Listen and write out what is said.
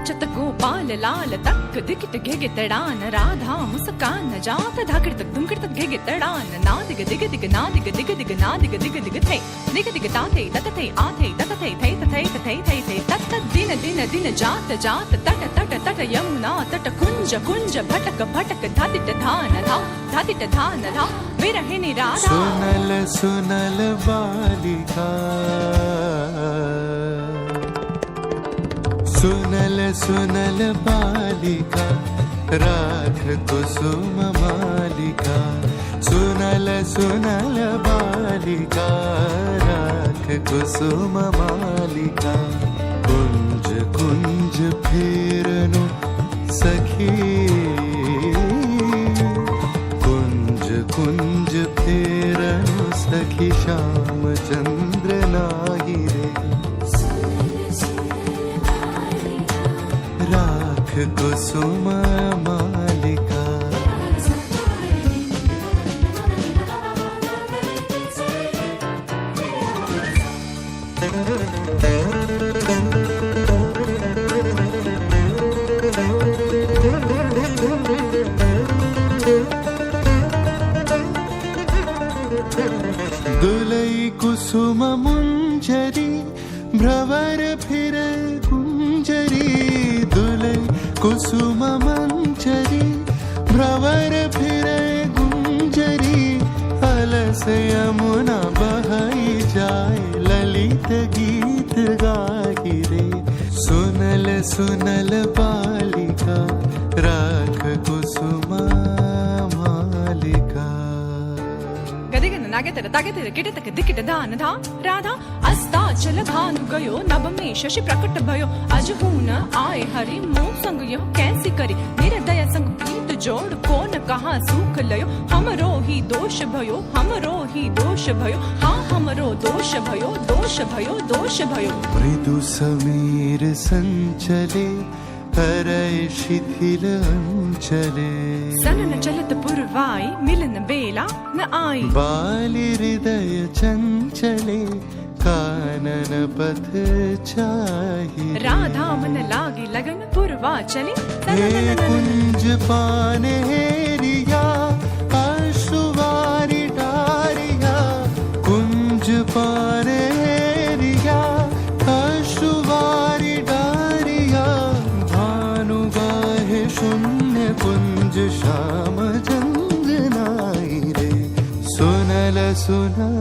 नाचत गोपाल लाल तक दिकिट घेगे तडान राधा मुस्कान जात धाकड़ तक धुमकड़ तक घेगे तडान ना दिग दिग दिग ना दिग दिग दिग ना दिग दिग दिग थे दिग दिग ताथे तत थे आथे तत थे थे थे थे थे थे तत दिन दिन दिन जात जात तट तट तट यमुना तट कुंज कुंज भटक भटक धातिट धान धा धातिट धान धा विरहिणी राधा सुनल सुनल बालिका सुनल सुनल बालिका राख कुसुम मालिका सुनल सुनल बालिका राख कुसुम मालिका कुंज कुंज फेरनु सखी कुंज कुंज फेरनु सखी श्याम चंद्र नाही रे राख कुसुम मालिका दुलई कुसुम मुंजरी भ्रवर फिर गुंजरी दुलई कुसुम मंजरी भ्रवर फिर गुंजरी अलस यमुना बहई जाए ललित गीत गाही रे सुनल सुनल बालिका राख कुसुम मालिका गदिगन नागेतर तागेतर किटतक दिकिट दान धा राधा अस्ताचल भानु गयो नभ में शशि प्रकट भयो अजहून आए हरि मोह संग यह कैसी करी निरदय संग प्रीत जोड़ कौन कहाँ सुख लयो हमरो ही दोष भयो हमरो ही दोष भयो हाँ हमरो दोष भयो दोष भयो दोष भयो मृदु समीर संचले हरय शिथिल अंचले सनन चलत पुरवाई मिलन बेला न आई बाली हृदय चंचले कानन पथ चाही राधा मन लागी लगन पुरवा चले हे कुंज पाने हेरिया अश्रुवारी डारिया कुंज पाने हेरिया अश्रुवारी डारिया भानु गाहे शून्य कुंज श्याम जंग नाई रे सुनल सुनल